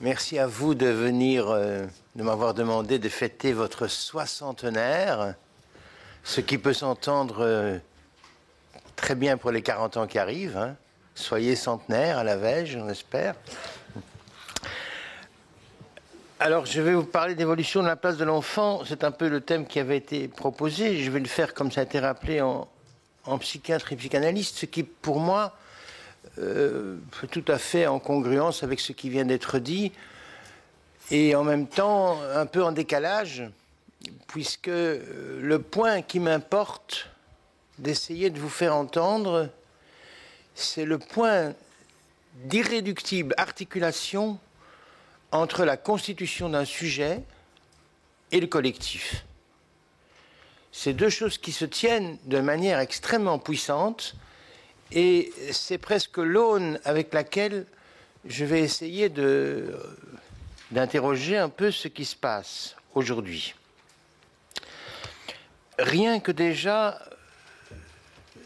Merci à vous de venir, de m'avoir demandé de fêter votre soixantenaire, ce qui peut s'entendre très bien pour les 40 ans qui arrivent. Hein. Soyez centenaire à la veille, on espère. Alors, je vais vous parler d'évolution de la place de l'enfant. C'est un peu le thème qui avait été proposé. Je vais le faire comme ça a été rappelé en psychiatre et psychanalyste, ce qui, pour moi, tout à fait en congruence avec ce qui vient d'être dit, et en même temps un peu en décalage, puisque le point qui m'importe d'essayer de vous faire entendre, c'est le point d'irréductible articulation entre la constitution d'un sujet et le collectif. C'est deux choses qui se tiennent de manière extrêmement puissante, et c'est presque l'aune avec laquelle je vais essayer d'interroger un peu ce qui se passe aujourd'hui. Rien que déjà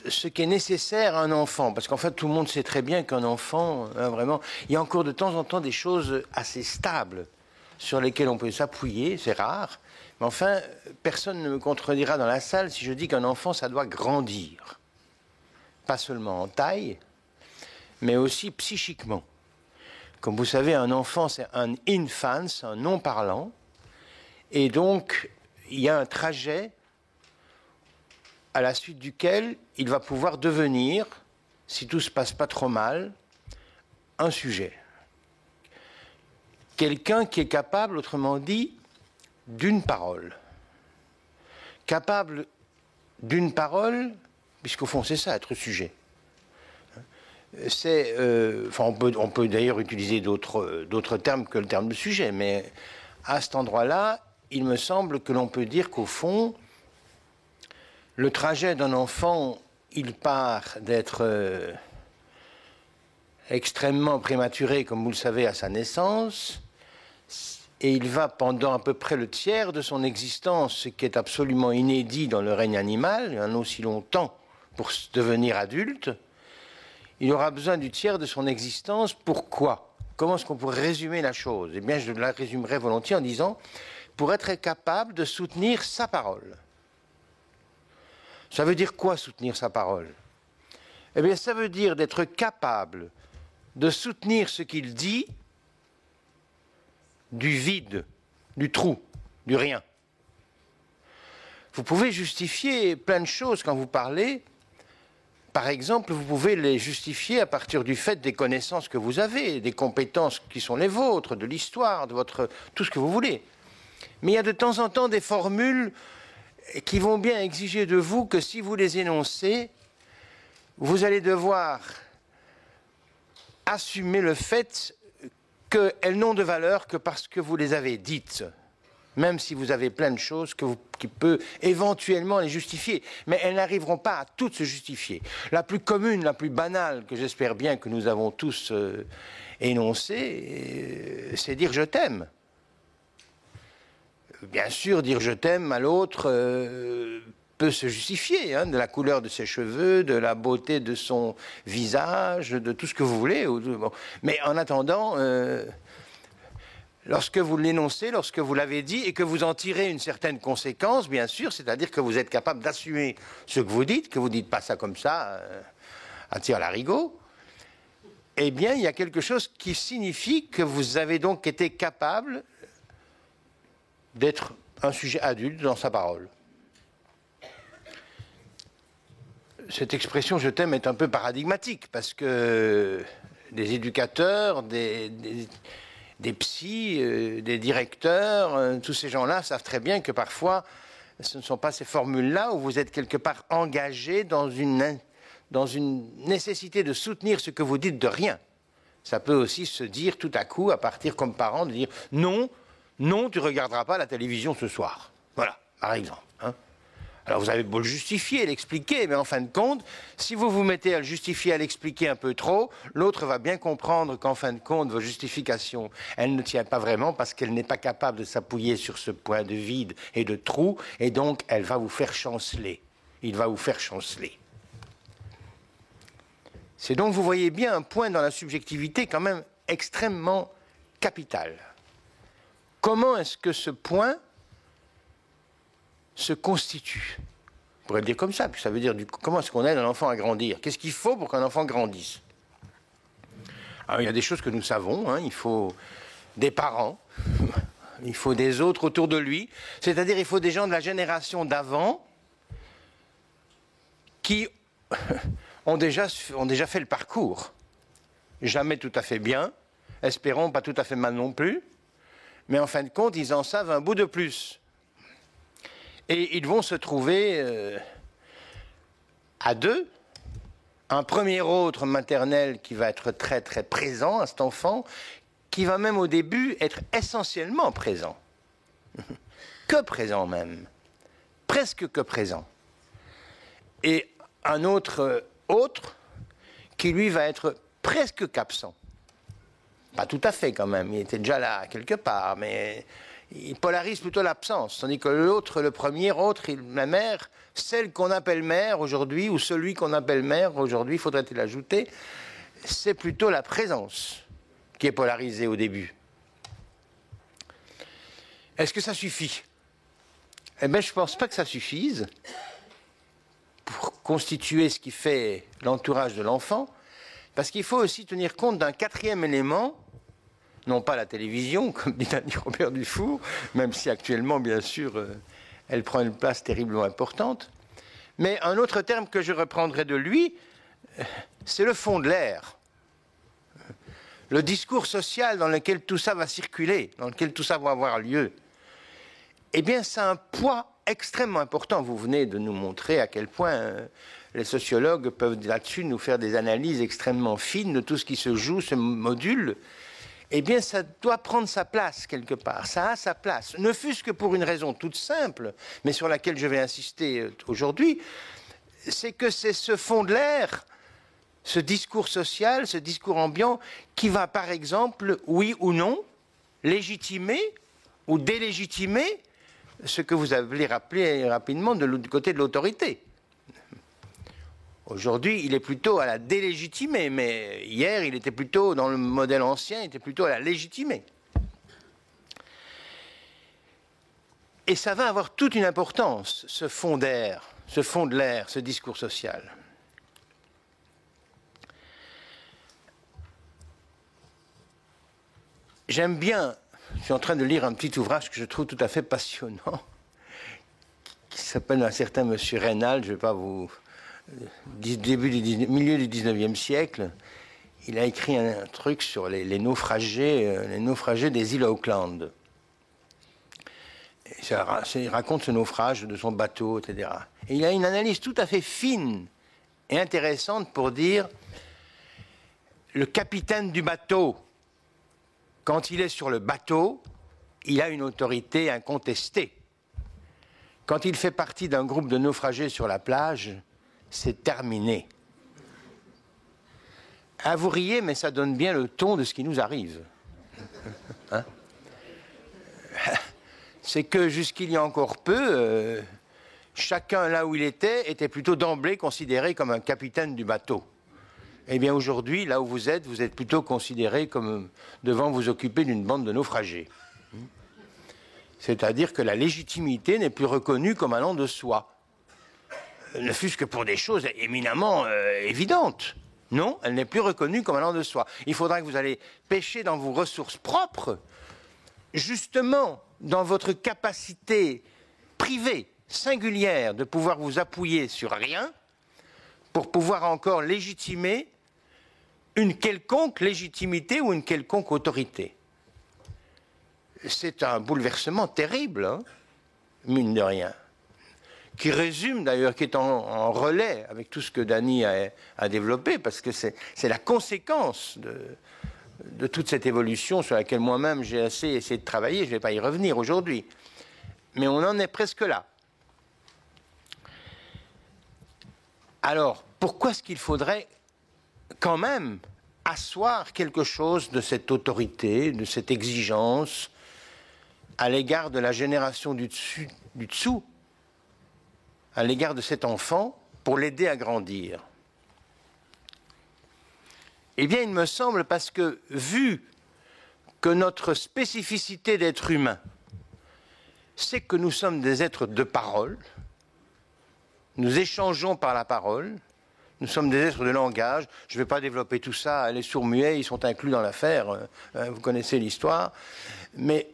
ce qui est nécessaire à un enfant, parce qu'en fait tout le monde sait très bien qu'un enfant, vraiment, il y a encore de temps en temps des choses assez stables sur lesquelles on peut s'appuyer, c'est rare, mais enfin personne ne me contredira dans la salle si je dis qu'un enfant ça doit grandir. Pas seulement en taille, mais aussi psychiquement. Comme vous savez, un enfant, c'est un infant, un non-parlant, et donc il y a un trajet à la suite duquel il va pouvoir devenir, si tout se passe pas trop mal, un sujet. Quelqu'un qui est capable, autrement dit, d'une parole. Capable d'une parole, puisqu'au fond c'est ça, être sujet. C'est, on peut d'ailleurs utiliser d'autres termes que le terme de sujet, mais à cet endroit-là, il me semble que l'on peut dire qu'au fond, le trajet d'un enfant, il part d'être extrêmement prématuré, comme vous le savez, à sa naissance, et il va pendant à peu près le tiers de son existence, ce qui est absolument inédit dans le règne animal, un aussi longtemps pour devenir adulte. Il aura besoin du tiers de son existence. Pourquoi? Comment est-ce qu'on pourrait résumer la chose? Eh bien, je la résumerai volontiers en disant, pour être capable de soutenir sa parole. Ça veut dire quoi, soutenir sa parole? Eh bien, ça veut dire d'être capable de soutenir ce qu'il dit du vide, du trou, du rien. Vous pouvez justifier plein de choses quand vous parlez. Par exemple, vous pouvez les justifier à partir du fait des connaissances que vous avez, des compétences qui sont les vôtres, de l'histoire, de votre tout ce que vous voulez. Mais il y a de temps en temps des formules qui vont bien exiger de vous que si vous les énoncez, vous allez devoir assumer le fait qu'elles n'ont de valeur que parce que vous les avez dites. Même si vous avez plein de choses qui peuvent éventuellement les justifier. Mais elles n'arriveront pas à toutes se justifier. La plus commune, la plus banale, que j'espère bien que nous avons tous énoncée, c'est dire « je t'aime ». Bien sûr, dire « je t'aime » à l'autre peut se justifier, hein, de la couleur de ses cheveux, de la beauté de son visage, de tout ce que vous voulez. Bon. Mais en attendant... lorsque vous l'énoncez, lorsque vous l'avez dit et que vous en tirez une certaine conséquence, bien sûr, c'est-à-dire que vous êtes capable d'assumer ce que vous dites ne pas ça comme ça, à tire-larigot, eh bien, il y a quelque chose qui signifie que vous avez donc été capable d'être un sujet adulte dans sa parole. Cette expression « je t'aime » est un peu paradigmatique, parce que des éducateurs, des psys, des directeurs, tous ces gens-là savent très bien que parfois, ce ne sont pas ces formules-là où vous êtes quelque part engagé dans une nécessité de soutenir ce que vous dites de rien. Ça peut aussi se dire tout à coup, à partir comme parent, de dire « non, non, tu ne regarderas pas la télévision ce soir ». Voilà, par exemple. Hein. Alors vous avez beau le justifier, l'expliquer, mais en fin de compte, si vous vous mettez à le justifier, à l'expliquer un peu trop, l'autre va bien comprendre qu'en fin de compte, vos justifications, elle ne tient pas vraiment parce qu'elle n'est pas capable de s'appuyer sur ce point de vide et de trou, et donc elle va vous faire chanceler. Il va vous faire chanceler. C'est donc, vous voyez bien, un point dans la subjectivité quand même extrêmement capital. Comment est-ce que ce point se constitue? On pourrait le dire comme ça, puis ça veut dire comment est-ce qu'on aide un enfant à grandir? Qu'est-ce qu'il faut pour qu'un enfant grandisse? Alors, il y a des choses que nous savons, hein. Il faut des parents, il faut des autres autour de lui, c'est-à-dire il faut des gens de la génération d'avant qui ont déjà fait le parcours. Jamais tout à fait bien, espérons pas tout à fait mal non plus, mais en fin de compte, ils en savent un bout de plus. Et ils vont se trouver à deux, un premier autre maternel qui va être très très présent à cet enfant, qui va même au début être essentiellement présent. Que présent même, presque que présent. Et un autre qui lui va être presque qu'absent. Pas tout à fait quand même, il était déjà là quelque part, mais il polarise plutôt l'absence, tandis que l'autre, le premier autre, la mère, celle qu'on appelle mère aujourd'hui, ou celui qu'on appelle mère aujourd'hui, faudrait-il ajouter, c'est plutôt la présence qui est polarisée au début. Est-ce que ça suffit? Eh bien, je ne pense pas que ça suffise pour constituer ce qui fait l'entourage de l'enfant, parce qu'il faut aussi tenir compte d'un quatrième élément, non pas la télévision, comme dit Annie Robert Dufour, même si actuellement, bien sûr, elle prend une place terriblement importante, mais un autre terme que je reprendrai de lui, c'est le fond de l'air. Le discours social dans lequel tout ça va circuler, dans lequel tout ça va avoir lieu, eh bien, ça a un poids extrêmement important. Vous venez de nous montrer à quel point les sociologues peuvent là-dessus nous faire des analyses extrêmement fines de tout ce qui se joue, ce module. Eh bien, ça doit prendre sa place quelque part. Ça a sa place. Ne fût-ce que pour une raison toute simple, mais sur laquelle je vais insister aujourd'hui, c'est que c'est ce fond de l'air, ce discours social, ce discours ambiant, qui va, par exemple, oui ou non, légitimer ou délégitimer ce que vous avez rappelé rapidement du côté de l'autorité. Aujourd'hui, il est plutôt à la délégitimer, mais hier, il était plutôt, dans le modèle ancien, il était plutôt à la légitimer. Et ça va avoir toute une importance, ce fond d'air, ce fond de l'air, ce discours social. J'aime bien, je suis en train de lire un petit ouvrage que je trouve tout à fait passionnant, qui s'appelle un certain monsieur Reynal, je ne vais pas vous... milieu du 19e siècle, il a écrit un truc sur les naufragés des îles Auckland. Il raconte ce naufrage de son bateau, etc. Et il a une analyse tout à fait fine et intéressante pour dire le capitaine du bateau, quand il est sur le bateau, il a une autorité incontestée. Quand il fait partie d'un groupe de naufragés sur la plage, c'est terminé. Ah, vous riez, mais ça donne bien le ton de ce qui nous arrive. Hein? C'est que jusqu'il y a encore peu, chacun là où il était plutôt d'emblée considéré comme un capitaine du bateau. Eh bien aujourd'hui, là où vous êtes plutôt considéré comme devant vous occuper d'une bande de naufragés. C'est-à-dire que la légitimité n'est plus reconnue comme allant de soi. Ne fût-ce que pour des choses éminemment évidentes. Non, elle n'est plus reconnue comme allant de soi. Il faudra que vous allez pêcher dans vos ressources propres, justement dans votre capacité privée, singulière, de pouvoir vous appuyer sur rien, pour pouvoir encore légitimer une quelconque légitimité ou une quelconque autorité. C'est un bouleversement terrible, hein, mine de rien, qui résume d'ailleurs, qui est en relais avec tout ce que Dany a développé, parce que c'est la conséquence de toute cette évolution sur laquelle moi-même j'ai assez essayé de travailler. Je ne vais pas y revenir aujourd'hui, mais on en est presque là. Alors, pourquoi est-ce qu'il faudrait quand même asseoir quelque chose de cette autorité, de cette exigence à l'égard de la génération du dessous, à l'égard de cet enfant, pour l'aider à grandir? Eh bien, il me semble, parce que vu que notre spécificité d'être humain, c'est que nous sommes des êtres de parole, nous échangeons par la parole, nous sommes des êtres de langage. Je ne vais pas développer tout ça, les sourds-muets, ils sont inclus dans l'affaire, vous connaissez l'histoire, mais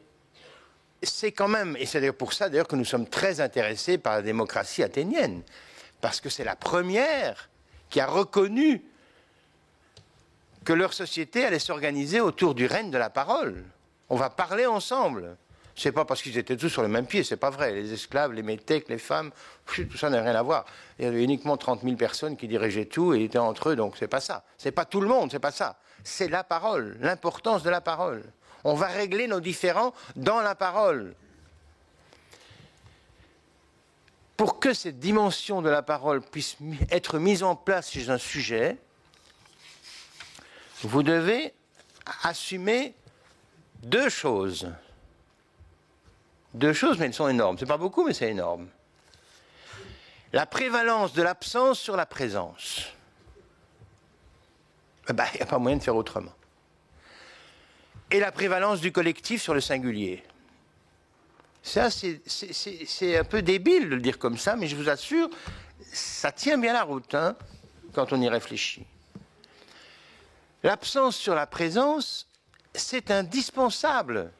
c'est quand même, et c'est pour ça d'ailleurs que nous sommes très intéressés par la démocratie athénienne, parce que c'est la première qui a reconnu que leur société allait s'organiser autour du règne de la parole. On va parler ensemble. C'est pas parce qu'ils étaient tous sur le même pied, c'est pas vrai. Les esclaves, les métèques, les femmes, tout ça n'a rien à voir. Il y avait uniquement 30 000 personnes qui dirigeaient tout et étaient entre eux, donc c'est pas ça. C'est pas tout le monde, c'est pas ça. C'est la parole, l'importance de la parole. On va régler nos différends dans la parole. Pour que cette dimension de la parole puisse être mise en place chez un sujet, vous devez assumer deux choses. Deux choses, mais elles sont énormes. C'est pas beaucoup, mais c'est énorme. La prévalence de l'absence sur la présence. Il n'y a pas moyen de faire autrement. Et la prévalence du collectif sur le singulier. Ça, c'est un peu débile de le dire comme ça, mais je vous assure, ça tient bien la route, hein, quand on y réfléchit. L'absence sur la présence, c'est indispensable,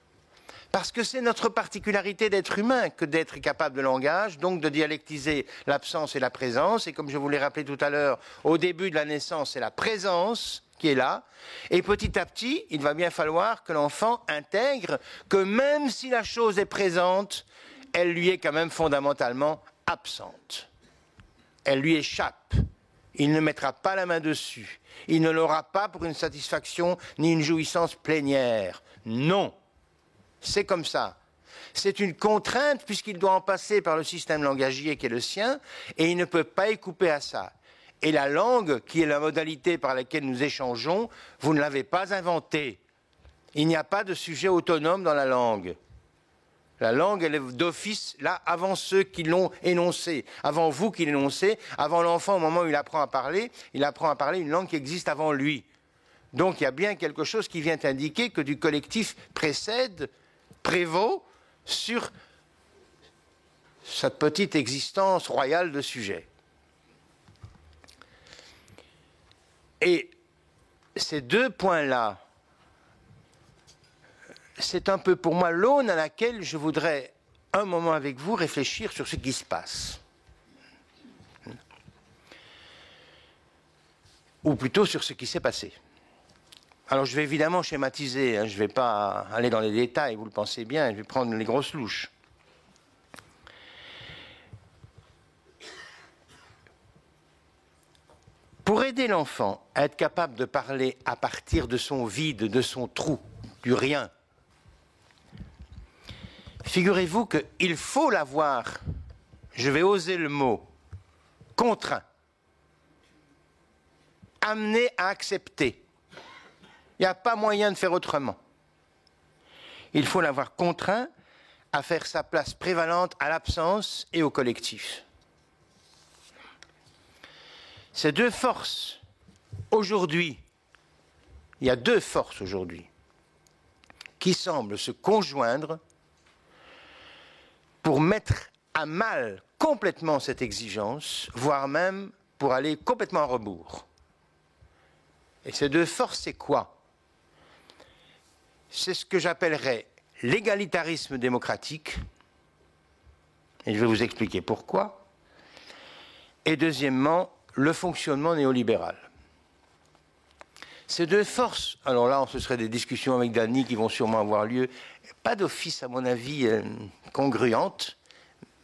parce que c'est notre particularité d'être humain que d'être capable de langage, donc de dialectiser l'absence et la présence, et comme je vous l'ai rappelé tout à l'heure, au début de la naissance, c'est la présence qui est là, et petit à petit, il va bien falloir que l'enfant intègre que même si la chose est présente, elle lui est quand même fondamentalement absente. Elle lui échappe. Il ne mettra pas la main dessus. Il ne l'aura pas pour une satisfaction ni une jouissance plénière. Non, c'est comme ça. C'est une contrainte puisqu'il doit en passer par le système langagier qui est le sien et il ne peut pas y couper à ça. Et la langue, qui est la modalité par laquelle nous échangeons, vous ne l'avez pas inventée. Il n'y a pas de sujet autonome dans la langue. La langue, elle est d'office là avant ceux qui l'ont énoncée, avant vous qui l'énoncez, avant l'enfant au moment où il apprend à parler une langue qui existe avant lui. Donc il y a bien quelque chose qui vient indiquer que du collectif prévaut sur cette petite existence royale de sujet. Et ces deux points-là, c'est un peu pour moi l'aune à laquelle je voudrais un moment avec vous réfléchir sur ce qui se passe. Ou plutôt sur ce qui s'est passé. Alors je vais évidemment schématiser, hein, je ne vais pas aller dans les détails, vous le pensez bien, je vais prendre les grosses louches. Pour aider l'enfant à être capable de parler à partir de son vide, de son trou, du rien, figurez-vous qu'il faut l'avoir, je vais oser le mot, contraint, amené à accepter. Il n'y a pas moyen de faire autrement. Il faut l'avoir contraint à faire sa place prévalente à l'absence et au collectif. Ces deux forces, aujourd'hui, il y a deux forces aujourd'hui qui semblent se conjoindre pour mettre à mal complètement cette exigence, voire même pour aller complètement à rebours. Et ces deux forces, c'est quoi? C'est ce que j'appellerais l'égalitarisme démocratique, et je vais vous expliquer pourquoi, et deuxièmement, le fonctionnement néolibéral. Ces deux forces, alors là, ce serait des discussions avec Dany qui vont sûrement avoir lieu, pas d'office, à mon avis, congruentes,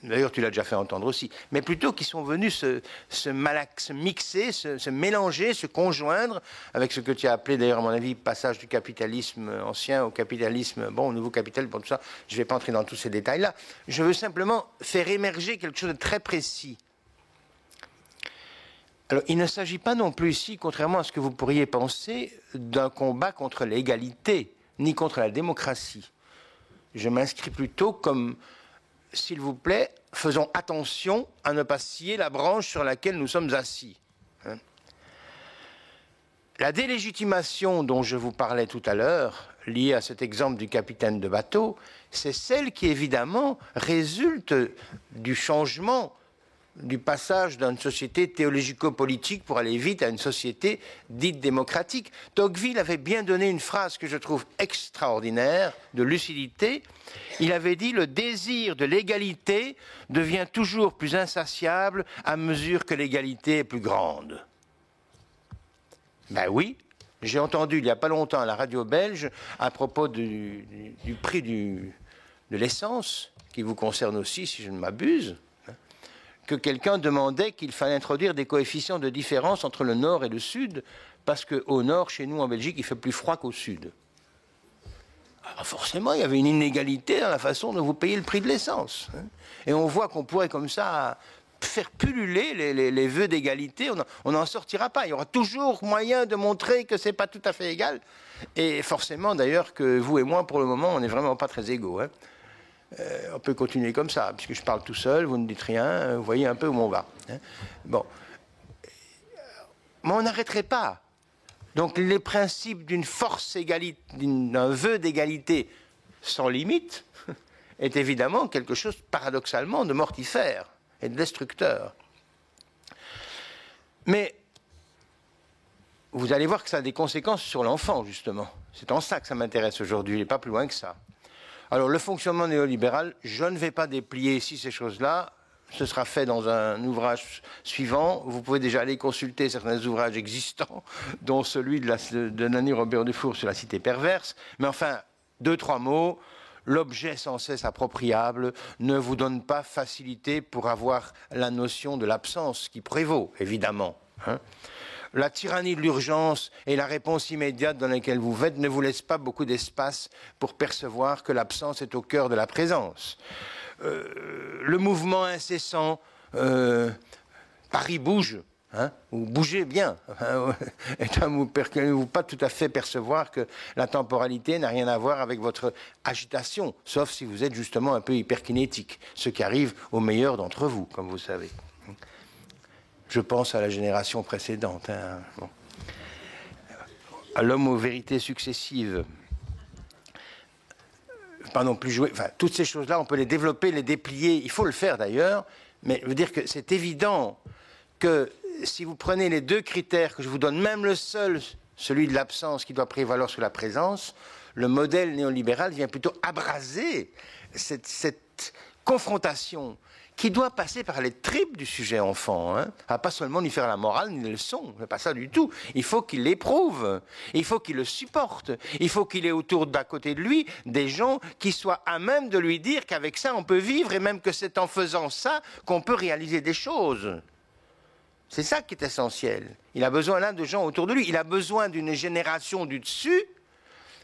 d'ailleurs tu l'as déjà fait entendre aussi, mais plutôt qui sont venus se mixer, se mélanger, se conjoindre avec ce que tu as appelé d'ailleurs à mon avis passage du capitalisme ancien au capitalisme, bon, au nouveau capital, bon tout ça, je ne vais pas entrer dans tous ces détails-là, je veux simplement faire émerger quelque chose de très précis. Alors, il ne s'agit pas non plus ici, contrairement à ce que vous pourriez penser, d'un combat contre l'égalité, ni contre la démocratie. Je m'inscris plutôt comme, s'il vous plaît, faisons attention à ne pas scier la branche sur laquelle nous sommes assis. La délégitimation dont je vous parlais tout à l'heure, liée à cet exemple du capitaine de bateau, c'est celle qui évidemment résulte du changement, du passage d'une société théologico-politique pour aller vite à une société dite démocratique. Tocqueville avait bien donné une phrase que je trouve extraordinaire, de lucidité. Il avait dit « Le désir de l'égalité devient toujours plus insatiable à mesure que l'égalité est plus grande ». Ben oui, j'ai entendu il n'y a pas longtemps à la radio belge, à propos du prix de l'essence, qui vous concerne aussi si je ne m'abuse, que quelqu'un demandait qu'il fallait introduire des coefficients de différence entre le nord et le sud, parce qu'au nord, chez nous en Belgique, il fait plus froid qu'au sud. Alors forcément, il y avait une inégalité dans la façon dont vous payez le prix de l'essence. Et on voit qu'on pourrait comme ça faire pulluler les vœux d'égalité, on n'en sortira pas. Il y aura toujours moyen de montrer que ce n'est pas tout à fait égal. Et forcément, d'ailleurs, que vous et moi, pour le moment, on n'est vraiment pas très égaux. On peut continuer comme ça, puisque je parle tout seul, vous ne dites rien, vous voyez un peu où on va. Bon. Mais on n'arrêterait pas. Donc les principes d'une force égalité, d'un vœu d'égalité sans limite, est évidemment quelque chose, paradoxalement, de mortifère et de destructeur. Mais vous allez voir que ça a des conséquences sur l'enfant, justement. C'est en ça que ça m'intéresse aujourd'hui, et pas plus loin que ça. Alors, le fonctionnement néolibéral, je ne vais pas déplier ici ces choses-là. Ce sera fait dans un ouvrage suivant. Vous pouvez déjà aller consulter certains ouvrages existants, dont celui de Nanny Robert Dufour sur la cité perverse. Mais enfin, 2-3 mots. L'objet sans cesse appropriable ne vous donne pas facilité pour avoir la notion de l'absence qui prévaut, évidemment. La tyrannie de l'urgence et la réponse immédiate dans laquelle vous êtes ne vous laissent pas beaucoup d'espace pour percevoir que l'absence est au cœur de la présence. Le mouvement incessant, Paris bouge, ou bougez bien, ne vous pas tout à fait percevoir que la temporalité n'a rien à voir avec votre agitation, sauf si vous êtes justement un peu hyperkinétique, ce qui arrive aux meilleurs d'entre vous, comme vous savez. Je pense à la génération précédente, bon. À l'homme aux vérités successives. Pas non plus jouer. Enfin, toutes ces choses-là, on peut les développer, les déplier. Il faut le faire d'ailleurs, mais je veux dire que c'est évident que si vous prenez les deux critères que je vous donne, même le seul, celui de l'absence qui doit prévaloir sur la présence, le modèle néolibéral vient plutôt abraser cette confrontation qui doit passer par les tripes du sujet enfant, pas seulement lui faire la morale ni les leçons, pas ça du tout. Il faut qu'il l'éprouve, il faut qu'il le supporte, il faut qu'il ait autour d'à côté de lui des gens qui soient à même de lui dire qu'avec ça on peut vivre et même que c'est en faisant ça qu'on peut réaliser des choses. C'est ça qui est essentiel. Il a besoin là de gens autour de lui, il a besoin d'une génération du dessus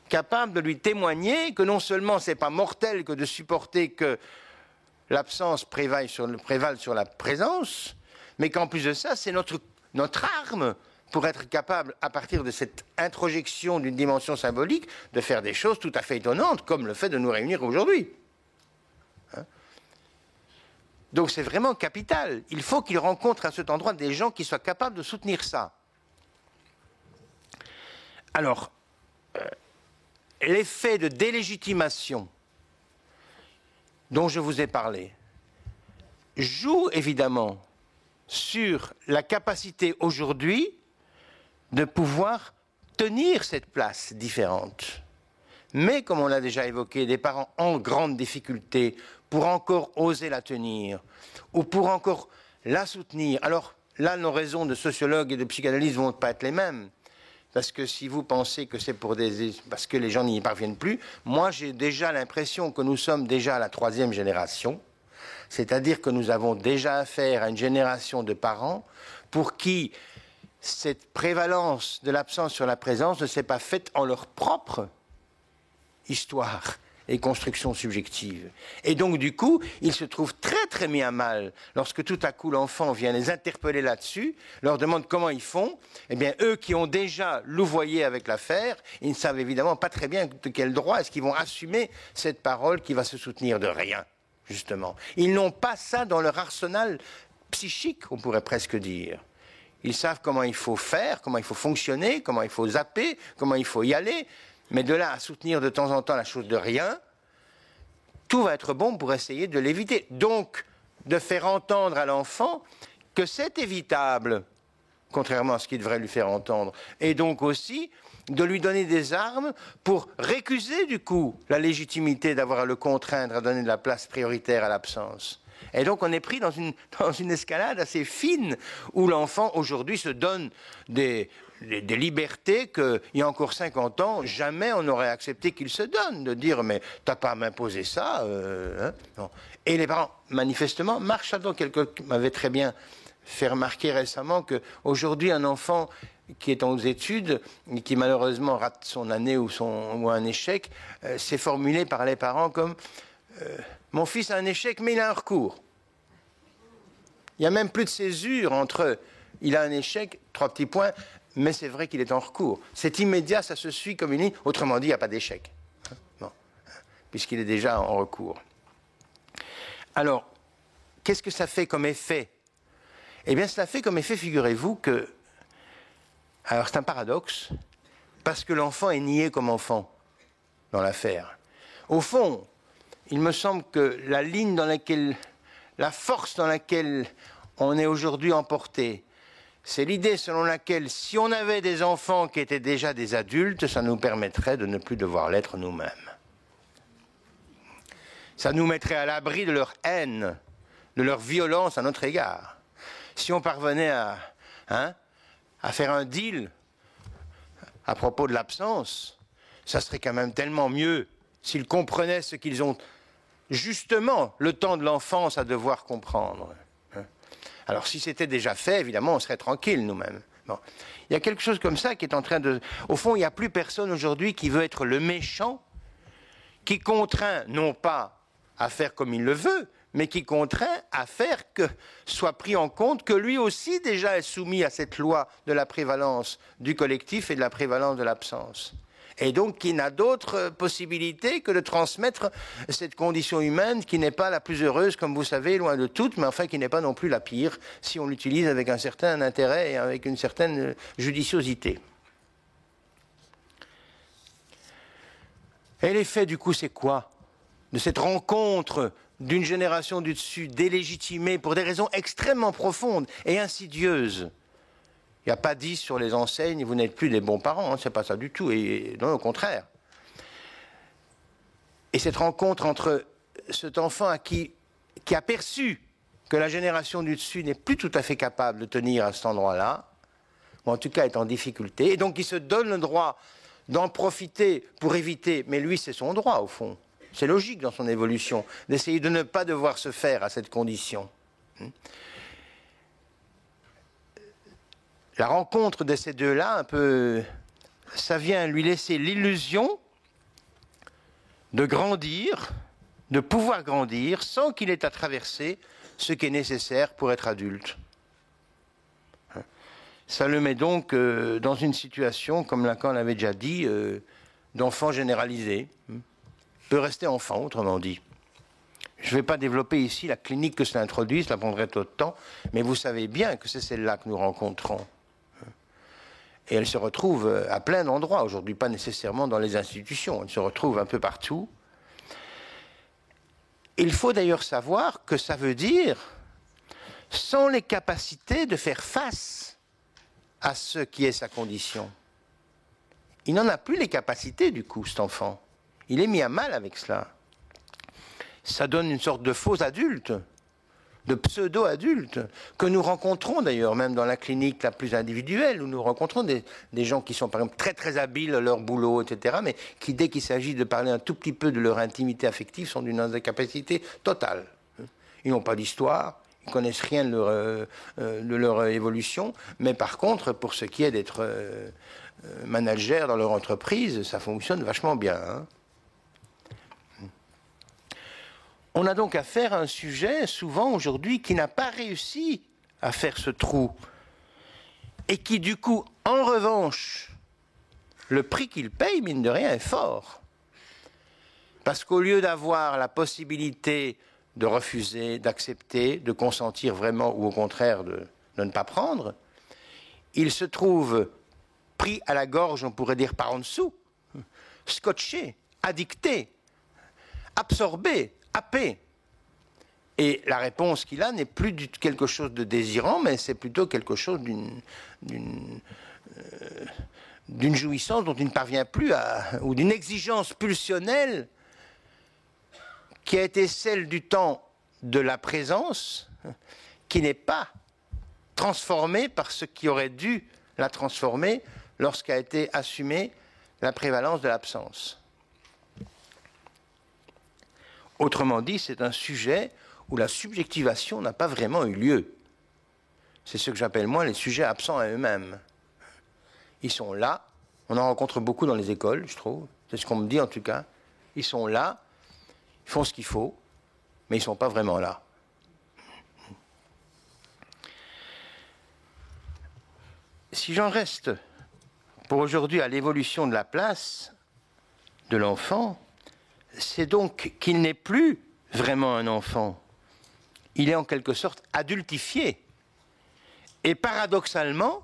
capable de lui témoigner que non seulement c'est pas mortel que de supporter que l'absence prévale sur la présence, mais qu'en plus de ça, c'est notre arme pour être capable, à partir de cette introjection d'une dimension symbolique, de faire des choses tout à fait étonnantes, comme le fait de nous réunir aujourd'hui. Donc c'est vraiment capital. Il faut qu'il rencontre à cet endroit des gens qui soient capables de soutenir ça. Alors, l'effet de délégitimation dont je vous ai parlé, joue évidemment sur la capacité aujourd'hui de pouvoir tenir cette place différente. Mais, comme on l'a déjà évoqué, des parents en grande difficulté pour encore oser la tenir, ou pour encore la soutenir. Alors là, nos raisons de sociologue et de psychanalyse ne vont pas être les mêmes. Parce que si vous pensez que c'est parce que les gens n'y parviennent plus, moi j'ai déjà l'impression que nous sommes déjà à la 3e génération, c'est-à-dire que nous avons déjà affaire à une génération de parents pour qui cette prévalence de l'absence sur la présence ne s'est pas faite en leur propre histoire et construction subjective. Et donc, du coup, ils se trouvent très, très mis à mal lorsque tout à coup l'enfant vient les interpeller là-dessus, leur demande comment ils font. Eh bien, eux qui ont déjà louvoyé avec l'affaire, ils ne savent évidemment pas très bien de quel droit est-ce qu'ils vont assumer cette parole qui va se soutenir de rien, justement. Ils n'ont pas ça dans leur arsenal psychique, on pourrait presque dire. Ils savent comment il faut faire, comment il faut fonctionner, comment il faut zapper, comment il faut y aller. Mais de là à soutenir de temps en temps la chose de rien, tout va être bon pour essayer de l'éviter. Donc, de faire entendre à l'enfant que c'est évitable, contrairement à ce qu'il devrait lui faire entendre. Et donc aussi, de lui donner des armes pour récuser du coup la légitimité d'avoir à le contraindre à donner de la place prioritaire à l'absence. Et donc on est pris dans une escalade assez fine où l'enfant aujourd'hui se donne des libertés qu'il y a encore 50 ans, jamais on n'aurait accepté qu'il se donne, de dire mais t'as pas à m'imposer ça. Hein, non. Et les parents, manifestement, Marc Chadon, quelqu'un m'avait très bien fait remarquer récemment qu'aujourd'hui un enfant qui est aux études et qui malheureusement rate son année ou un échec, c'est formulé par les parents comme mon fils a un échec, mais il a un recours. Il n'y a même plus de césure entre il a un échec, 3 petits points, mais c'est vrai qu'il est en recours. C'est immédiat, ça se suit comme une ligne. Autrement dit, il n'y a pas d'échec. Bon. Puisqu'il est déjà en recours. Alors, qu'est-ce que ça fait comme effet? Eh bien, cela fait comme effet, figurez-vous, que... Alors, c'est un paradoxe, parce que l'enfant est nié comme enfant dans l'affaire. Au fond, il me semble que la ligne dans laquelle, la force dans laquelle on est aujourd'hui emporté, c'est l'idée selon laquelle si on avait des enfants qui étaient déjà des adultes, ça nous permettrait de ne plus devoir l'être nous-mêmes. Ça nous mettrait à l'abri de leur haine, de leur violence à notre égard. Si on parvenait à faire un deal à propos de l'absence, ça serait quand même tellement mieux s'ils comprenaient ce qu'ils ont justement le temps de l'enfance à devoir comprendre. Alors si c'était déjà fait, évidemment, on serait tranquille nous-mêmes. Bon. Il y a quelque chose comme ça qui est en train de... Au fond, il n'y a plus personne aujourd'hui qui veut être le méchant, qui contraint, non pas à faire comme il le veut, mais qui contraint à faire que soit pris en compte que lui aussi déjà est soumis à cette loi de la prévalence du collectif et de la prévalence de l'absence. Et donc qui n'a d'autre possibilité que de transmettre cette condition humaine qui n'est pas la plus heureuse, comme vous savez, loin de toutes, mais enfin qui n'est pas non plus la pire, si on l'utilise avec un certain intérêt et avec une certaine judiciosité. Et l'effet du coup c'est quoi de cette rencontre d'une génération du dessus délégitimée pour des raisons extrêmement profondes et insidieuses? Il n'y a pas 10 sur les enseignes, vous n'êtes plus des bons parents, hein, c'est pas ça du tout, et non, au contraire. Et cette rencontre entre cet enfant qui a perçu que la génération du dessus n'est plus tout à fait capable de tenir à cet endroit-là, ou en tout cas est en difficulté, et donc qui se donne le droit d'en profiter pour éviter, mais lui c'est son droit au fond, c'est logique dans son évolution, d'essayer de ne pas devoir se faire à cette condition. La rencontre de ces deux-là, un peu, ça vient lui laisser l'illusion de grandir, de pouvoir grandir, sans qu'il ait à traverser ce qui est nécessaire pour être adulte. Ça le met donc dans une situation, comme Lacan l'avait déjà dit, d'enfant généralisé. Il peut rester enfant, autrement dit. Je ne vais pas développer ici la clinique que cela introduit, cela prendrait trop de temps, mais vous savez bien que c'est celle-là que nous rencontrons. Et elle se retrouve à plein d'endroits aujourd'hui, pas nécessairement dans les institutions, elle se retrouve un peu partout. Il faut d'ailleurs savoir que ça veut dire, sans les capacités de faire face à ce qui est sa condition. Il n'en a plus les capacités du coup, cet enfant. Il est mis à mal avec cela. Ça donne une sorte de faux adulte, de pseudo-adultes, que nous rencontrons d'ailleurs même dans la clinique la plus individuelle, où nous rencontrons des gens qui sont par exemple très très habiles à leur boulot, etc., mais qui dès qu'il s'agit de parler un tout petit peu de leur intimité affective sont d'une incapacité totale. Ils n'ont pas d'histoire, ils ne connaissent rien de leur évolution, mais par contre, pour ce qui est d'être manager dans leur entreprise, ça fonctionne vachement bien, hein. On a donc affaire à un sujet, souvent aujourd'hui, qui n'a pas réussi à faire ce trou. Et qui, du coup, en revanche, le prix qu'il paye, mine de rien, est fort. Parce qu'au lieu d'avoir la possibilité de refuser, d'accepter, de consentir vraiment, ou au contraire de ne pas prendre, il se trouve pris à la gorge, on pourrait dire par en dessous, scotché, addicté, absorbé, happé. Et la réponse qu'il a n'est plus quelque chose de désirant, mais c'est plutôt quelque chose d'une jouissance dont il ne parvient plus à, ou d'une exigence pulsionnelle qui a été celle du temps de la présence, qui n'est pas transformée par ce qui aurait dû la transformer lorsqu'a été assumée la prévalence de l'absence. Autrement dit, c'est un sujet où la subjectivation n'a pas vraiment eu lieu. C'est ce que j'appelle moi les sujets absents à eux-mêmes. Ils sont là, on en rencontre beaucoup dans les écoles, je trouve, c'est ce qu'on me dit en tout cas. Ils sont là, ils font ce qu'il faut, mais ils ne sont pas vraiment là. Si j'en reste pour aujourd'hui à l'évolution de la place de l'enfant, c'est donc qu'il n'est plus vraiment un enfant. Il est en quelque sorte adultifié. Et paradoxalement,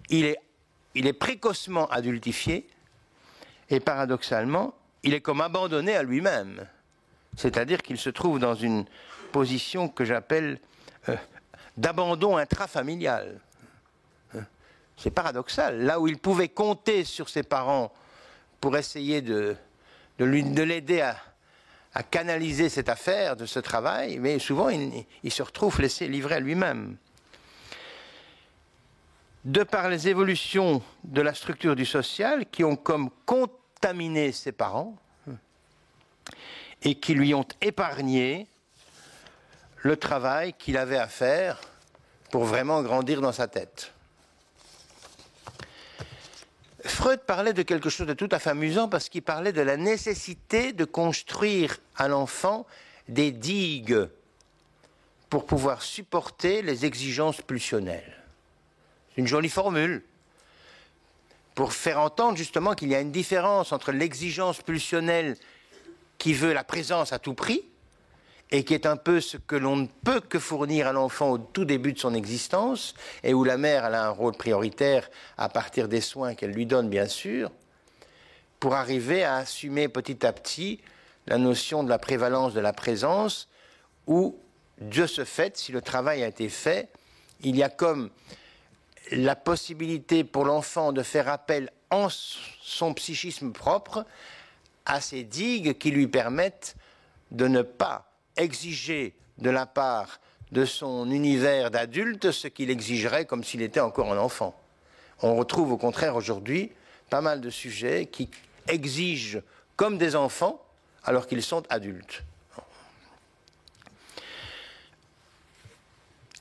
il est précocement adultifié, et paradoxalement, il est comme abandonné à lui-même. C'est-à-dire qu'il se trouve dans une position que j'appelle d'abandon intrafamilial. C'est paradoxal. Là où il pouvait compter sur ses parents pour essayer de l'aider à canaliser cette affaire, de ce travail, mais souvent il se retrouve laissé livrer à lui-même. De par les évolutions de la structure du social qui ont comme contaminé ses parents et qui lui ont épargné le travail qu'il avait à faire pour vraiment grandir dans sa tête. Freud parlait de quelque chose de tout à fait amusant parce qu'il parlait de la nécessité de construire à l'enfant des digues pour pouvoir supporter les exigences pulsionnelles. C'est une jolie formule pour faire entendre justement qu'il y a une différence entre l'exigence pulsionnelle qui veut la présence à tout prix et qui est un peu ce que l'on ne peut que fournir à l'enfant au tout début de son existence, et où la mère elle a un rôle prioritaire à partir des soins qu'elle lui donne, bien sûr, pour arriver à assumer petit à petit la notion de la prévalence de la présence, où, de ce fait, si le travail a été fait, il y a comme la possibilité pour l'enfant de faire appel en son psychisme propre à ces digues qui lui permettent de ne pas exiger de la part de son univers d'adulte ce qu'il exigerait comme s'il était encore un enfant. On retrouve au contraire aujourd'hui pas mal de sujets qui exigent comme des enfants alors qu'ils sont adultes.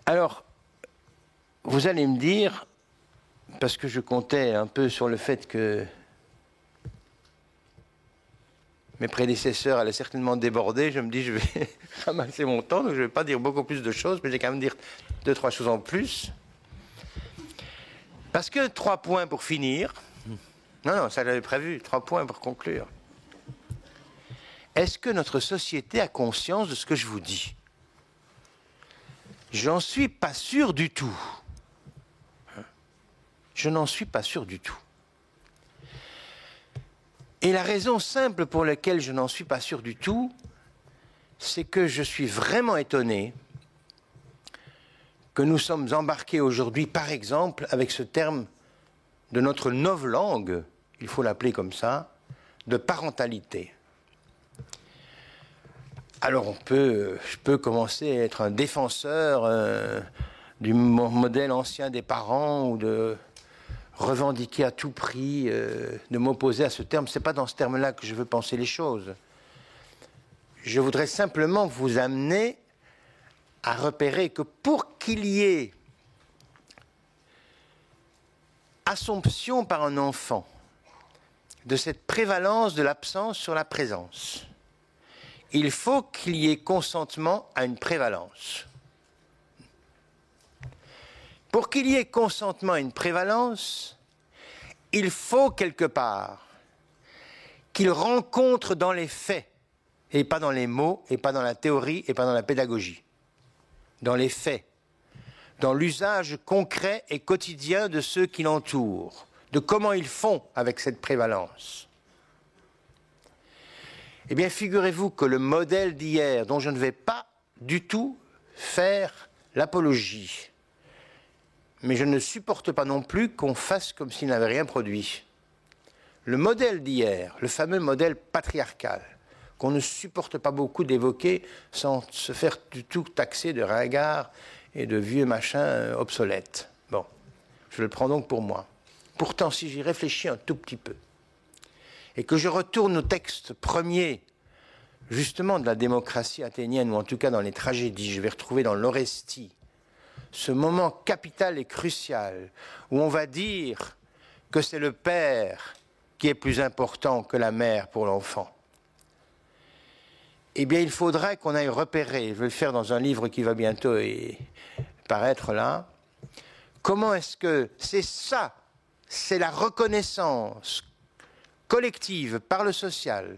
Alors, vous allez me dire, parce que je comptais un peu sur le fait que mes prédécesseurs allaient certainement déborder, je me dis je vais ramasser mon temps, donc je ne vais pas dire beaucoup plus de choses, mais je vais quand même dire 2-3 choses en plus. Parce que 3 points pour finir. Non, ça j'avais prévu, 3 points pour conclure. Est-ce que notre société a conscience de ce que je vous dis? J'en suis pas sûr du tout. Je n'en suis pas sûr du tout. Et la raison simple pour laquelle je n'en suis pas sûr du tout, c'est que je suis vraiment étonné que nous sommes embarqués aujourd'hui, par exemple, avec ce terme de notre novlangue, il faut l'appeler comme ça, de parentalité. Alors je peux commencer à être un défenseur du modèle ancien des parents ou de revendiquer à tout prix, de m'opposer à ce terme. Ce n'est pas dans ce terme-là que je veux penser les choses. Je voudrais simplement vous amener à repérer que pour qu'il y ait assomption par un enfant de cette prévalence de l'absence sur la présence, il faut qu'il y ait consentement à une prévalence. Pour qu'il y ait consentement à une prévalence, il faut quelque part qu'il rencontre dans les faits, et pas dans les mots, et pas dans la théorie, et pas dans la pédagogie, dans les faits, dans l'usage concret et quotidien de ceux qui l'entourent, de comment ils font avec cette prévalence. Eh bien, figurez-vous que le modèle d'hier, dont je ne vais pas du tout faire l'apologie, mais je ne supporte pas non plus qu'on fasse comme s'il n'avait rien produit. Le modèle d'hier, le fameux modèle patriarcal, qu'on ne supporte pas beaucoup d'évoquer sans se faire du tout taxer de ringard et de vieux machins obsolètes. Bon, je le prends donc pour moi. Pourtant, si j'y réfléchis un tout petit peu, et que je retourne au texte premier, justement de la démocratie athénienne, ou en tout cas dans les tragédies, je vais retrouver dans l'Orestie, ce moment capital et crucial, où on va dire que c'est le père qui est plus important que la mère pour l'enfant. Eh bien, il faudra qu'on aille repérer, je vais le faire dans un livre qui va bientôt paraître là, comment est-ce que c'est ça, c'est la reconnaissance collective par le social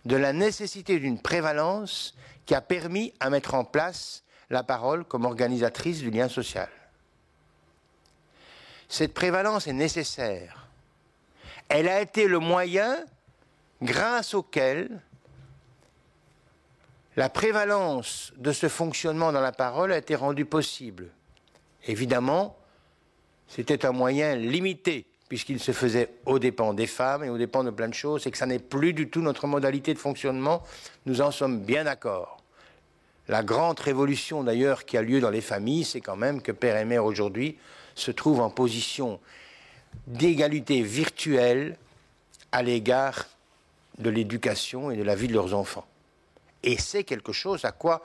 de la nécessité d'une prévalence qui a permis à mettre en place la parole comme organisatrice du lien social. Cette prévalence est nécessaire. Elle a été le moyen grâce auquel la prévalence de ce fonctionnement dans la parole a été rendue possible. Évidemment, c'était un moyen limité, puisqu'il se faisait aux dépens des femmes et aux dépens de plein de choses, et que ça n'est plus du tout notre modalité de fonctionnement, nous en sommes bien d'accord. La grande révolution d'ailleurs qui a lieu dans les familles, c'est quand même que père et mère aujourd'hui se trouvent en position d'égalité virtuelle à l'égard de l'éducation et de la vie de leurs enfants. Et c'est quelque chose à quoi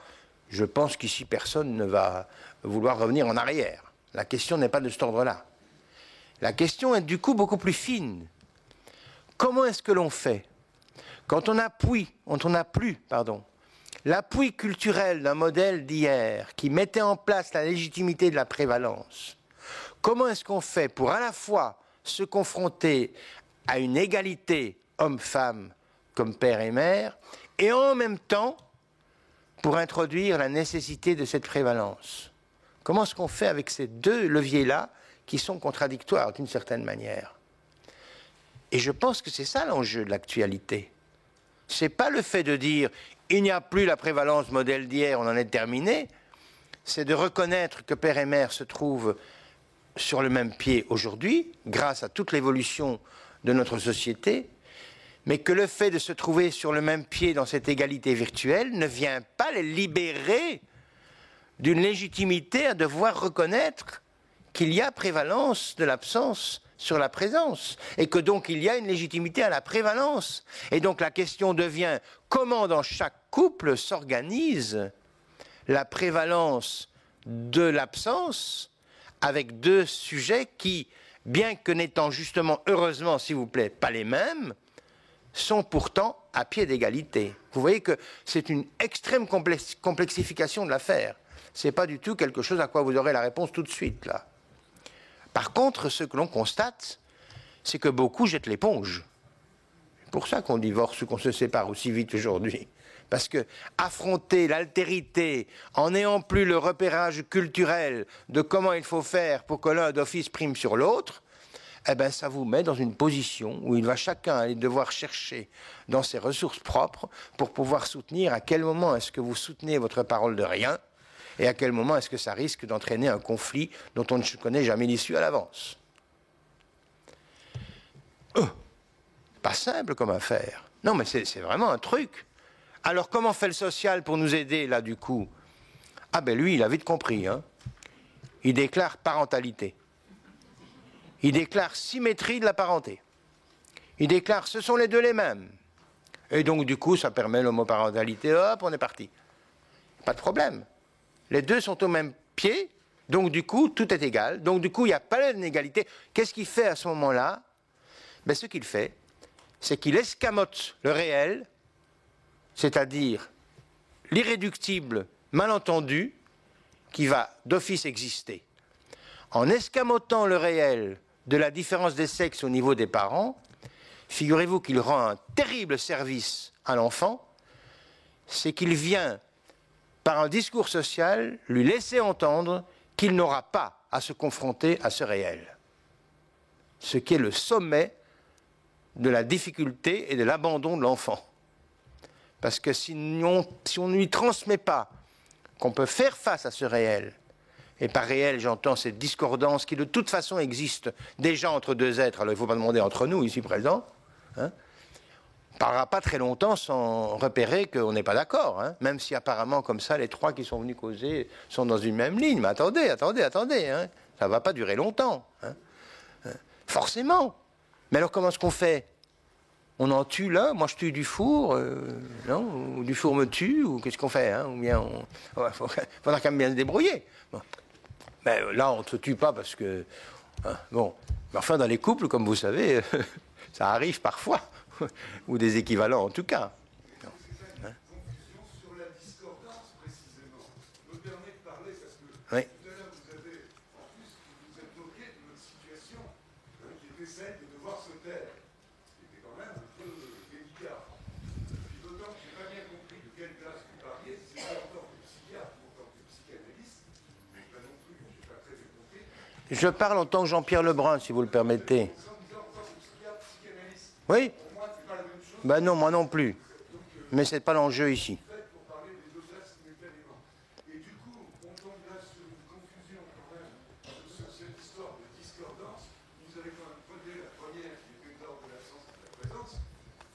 je pense qu'ici personne ne va vouloir revenir en arrière. La question n'est pas de cet ordre-là. La question est du coup beaucoup plus fine. Comment est-ce que l'on fait quand on n'a plus, l'appui culturel d'un modèle d'hier qui mettait en place la légitimité de la prévalence? Comment est-ce qu'on fait pour à la fois se confronter à une égalité homme-femme comme père et mère, et en même temps pour introduire la nécessité de cette prévalence? Comment est-ce qu'on fait avec ces deux leviers-là qui sont contradictoires d'une certaine manière? Et je pense que c'est ça l'enjeu de l'actualité. Ce n'est pas le fait de dire « il n'y a plus la prévalence modèle d'hier, on en est terminé », c'est de reconnaître que père et mère se trouvent sur le même pied aujourd'hui, grâce à toute l'évolution de notre société, mais que le fait de se trouver sur le même pied dans cette égalité virtuelle ne vient pas les libérer d'une légitimité à devoir reconnaître qu'il y a prévalence de l'absence sur la présence, et que donc il y a une légitimité à la prévalence. Et donc la question devient comment dans chaque couple s'organise la prévalence de l'absence avec deux sujets qui, bien que n'étant justement, heureusement s'il vous plaît, pas les mêmes, sont pourtant à pied d'égalité. Vous voyez que c'est une extrême complexification de l'affaire. Ce n'est pas du tout quelque chose à quoi vous aurez la réponse tout de suite, là. Par contre, ce que l'on constate, c'est que beaucoup jettent l'éponge. C'est pour ça qu'on divorce ou qu'on se sépare aussi vite aujourd'hui. Parce que affronter l'altérité en n'ayant plus le repérage culturel de comment il faut faire pour que l'un d'office prime sur l'autre, eh ben, ça vous met dans une position où il va chacun aller devoir chercher dans ses ressources propres pour pouvoir soutenir à quel moment est-ce que vous soutenez votre parole de rien et à quel moment est-ce que ça risque d'entraîner un conflit dont on ne connaît jamais l'issue à l'avance. Pas simple comme affaire. Non, mais c'est vraiment un truc. Alors, comment fait le social pour nous aider, là, du coup? Ah ben lui, il a vite compris, hein. Il déclare parentalité. Il déclare symétrie de la parenté. Il déclare ce sont les deux les mêmes. Et donc, du coup, ça permet l'homoparentalité. Hop, on est parti. Pas de problème. Les deux sont au même pied. Donc, du coup, tout est égal. Donc, du coup, il n'y a pas d'inégalité. Qu'est-ce qu'il fait à ce moment-là? Ben, ce qu'il fait, c'est qu'il escamote le réel, c'est-à-dire l'irréductible malentendu qui va d'office exister. En escamotant le réel de la différence des sexes au niveau des parents, figurez-vous qu'il rend un terrible service à l'enfant, c'est qu'il vient, par un discours social, lui laisser entendre qu'il n'aura pas à se confronter à ce réel. Ce qui est le sommet de la difficulté et de l'abandon de l'enfant. Parce que si on ne lui transmet pas qu'on peut faire face à ce réel, et par réel j'entends cette discordance qui de toute façon existe déjà entre deux êtres, alors il ne faut pas demander entre nous ici présents, hein, on ne parlera pas très longtemps sans repérer qu'on n'est pas d'accord, hein, même si apparemment comme ça les trois qui sont venus causer sont dans une même ligne. Mais attendez, hein, ça ne va pas durer longtemps. Hein, forcément. Mais alors comment est-ce qu'on fait? On en tue l'un, moi je tue du four, non? Ou du four me tue, ou qu'est-ce qu'on fait, hein? Ou bien faudra quand même bien se débrouiller. Bon. Mais là on ne se tue pas parce que... Hein, bon. Mais enfin dans les couples, comme vous savez, ça arrive parfois. Ou des équivalents en tout cas. Hein? Confusion sur la discordance précisément. Me permet de parler parce que oui. tout à l'heure vous avez, en plus, vous êtes moqué de notre situation, hein, qui était celle de devoir se taire. C'était quand même un peu délicat. Puis d'autant que je n'ai pas bien compris de quelle classe vous parliez, si c'était en tant que psychiatre ou en tant que psychanalyste, mais pas non plus, je n'ai pas très bien compris. Je parle en tant que Jean-Pierre Lebrun, si vous le permettez. Oui. Ben non, moi non plus. Mais ce n'est pas l'enjeu ici. Pour parler des deux classes simultanément. Et du coup, on tombe là sur une confusion quand même, sur cette histoire de discordance. Vous avez quand même posé la première qui était l'ordre de l'absence et de la présence.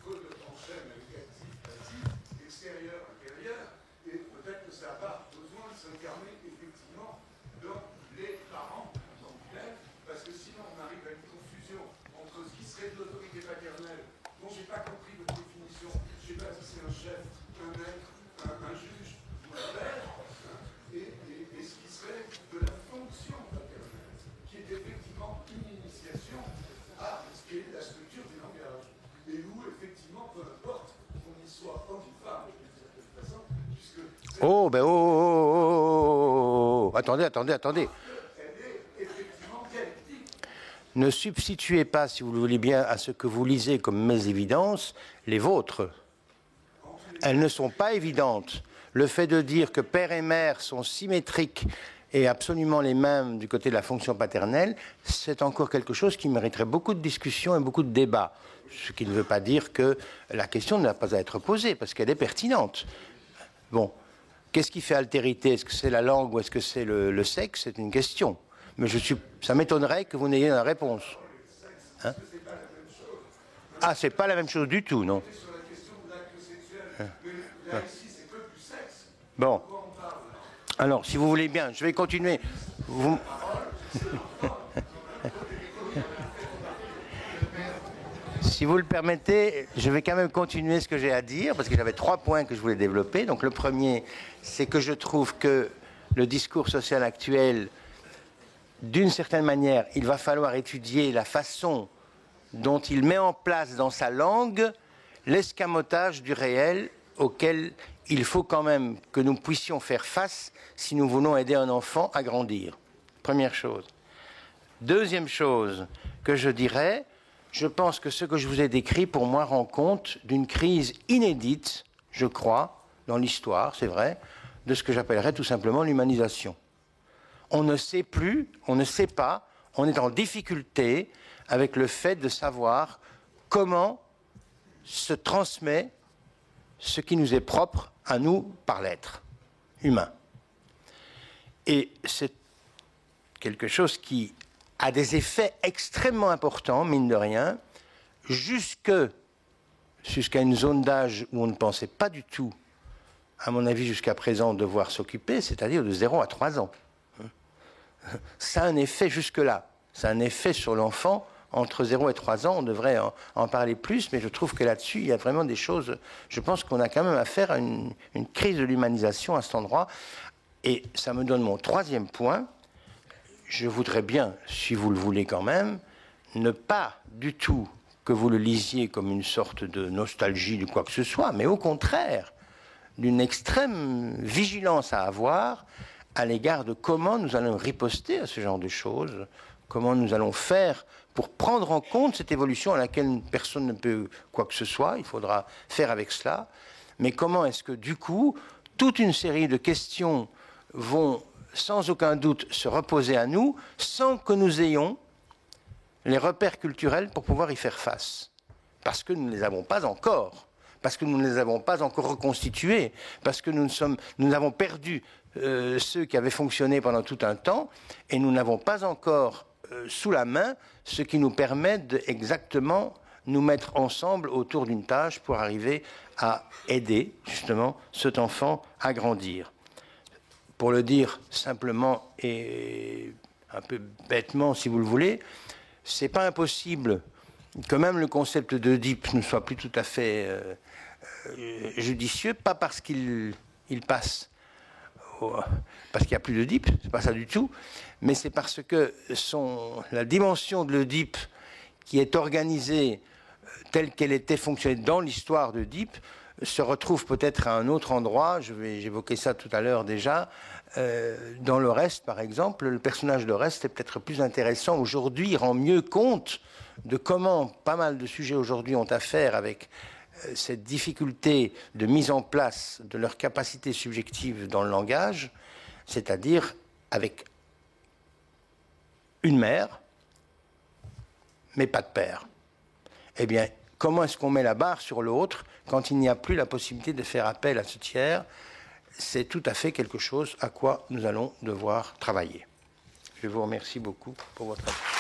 Freud enchaîne avec actif, passif, extérieur, intérieur. Et peut-être que ça n'a pas besoin de s'incarner effectivement dans les parents en tant que tels, parce que sinon on arrive à une confusion entre ce qui serait de l'autorité paternelle, dont je n'ai pas compris votre définition, je ne sais pas si c'est un chef, un maître, un juge ou un père, hein, et ce qui serait de la fonction paternelle, qui est effectivement une initiation à ce qui est la structure du langage, et où effectivement, peu importe qu'on y soit homme ou femme, d'une certaine façon, puisque... Oh, ben oh. Attendez. Ne substituez pas, si vous le voulez bien, à ce que vous lisez comme mes évidences, les vôtres. Elles ne sont pas évidentes. Le fait de dire que père et mère sont symétriques et absolument les mêmes du côté de la fonction paternelle, c'est encore quelque chose qui mériterait beaucoup de discussions et beaucoup de débats. Ce qui ne veut pas dire que la question n'a pas à être posée, parce qu'elle est pertinente. Bon, qu'est-ce qui fait altérité? Est-ce que c'est la langue ou est-ce que c'est le sexe? C'est une question. Mais ça m'étonnerait que vous n'ayez la réponse. Hein? Ah, c'est pas la même chose du tout, non? Bon. Alors, si vous voulez bien, je vais continuer. Si vous le permettez, je vais quand même continuer ce que j'ai à dire, parce que j'avais 3 points que je voulais développer. Donc le premier, c'est que je trouve que le discours social actuel, d'une certaine manière, il va falloir étudier la façon dont il met en place dans sa langue l'escamotage du réel auquel il faut quand même que nous puissions faire face si nous voulons aider un enfant à grandir. Première chose. Deuxième chose que je dirais, je pense que ce que je vous ai décrit, pour moi, rend compte d'une crise inédite, je crois, dans l'histoire, c'est vrai, de ce que j'appellerais tout simplement l'humanisation. On ne sait plus, on ne sait pas, on est en difficulté avec le fait de savoir comment se transmet ce qui nous est propre à nous par l'être humain. Et c'est quelque chose qui a des effets extrêmement importants, mine de rien, jusqu'à une zone d'âge où on ne pensait pas du tout, à mon avis jusqu'à présent, devoir s'occuper, c'est-à-dire de 0 à 3 ans. Ça a un effet jusque-là. Ça a un effet sur l'enfant. Entre 0 et 3 ans, on devrait en parler plus, mais je trouve que là-dessus, il y a vraiment des choses... Je pense qu'on a quand même affaire à une crise de l'humanisation à cet endroit. Et ça me donne mon 3e point. Je voudrais bien, si vous le voulez quand même, ne pas du tout que vous le lisiez comme une sorte de nostalgie de quoi que ce soit, mais au contraire, d'une extrême vigilance à avoir à l'égard de comment nous allons riposter à ce genre de choses, comment nous allons faire pour prendre en compte cette évolution à laquelle personne ne peut quoi que ce soit, il faudra faire avec cela, mais comment est-ce que du coup, toute une série de questions vont sans aucun doute se reposer à nous sans que nous ayons les repères culturels pour pouvoir y faire face. Parce que nous ne les avons pas encore, parce que nous ne les avons pas encore reconstitués, parce que nous avons perdu ceux qui avaient fonctionné pendant tout un temps, et nous n'avons pas encore sous la main ce qui nous permet d'exactement nous mettre ensemble autour d'une tâche pour arriver à aider justement cet enfant à grandir. Pour le dire simplement et un peu bêtement, si vous le voulez, c'est pas impossible que même le concept d'Oedipe ne soit plus tout à fait judicieux, pas parce qu'il passe, parce qu'il n'y a plus d'Oedipe, c'est pas ça du tout, mais c'est parce que la dimension de l'Oedipe qui est organisée telle qu'elle était fonctionnée dans l'histoire d'Oedipe se retrouve peut-être à un autre endroit, j'évoquais ça tout à l'heure déjà, dans l'Oreste par exemple, le personnage d'Oreste est peut-être plus intéressant aujourd'hui, il rend mieux compte de comment pas mal de sujets aujourd'hui ont à faire avec cette difficulté de mise en place de leur capacité subjective dans le langage, c'est-à-dire avec une mère, mais pas de père. Eh bien, comment est-ce qu'on met la barre sur l'autre quand il n'y a plus la possibilité de faire appel à ce tiers? C'est tout à fait quelque chose à quoi nous allons devoir travailler. Je vous remercie beaucoup pour votre attention.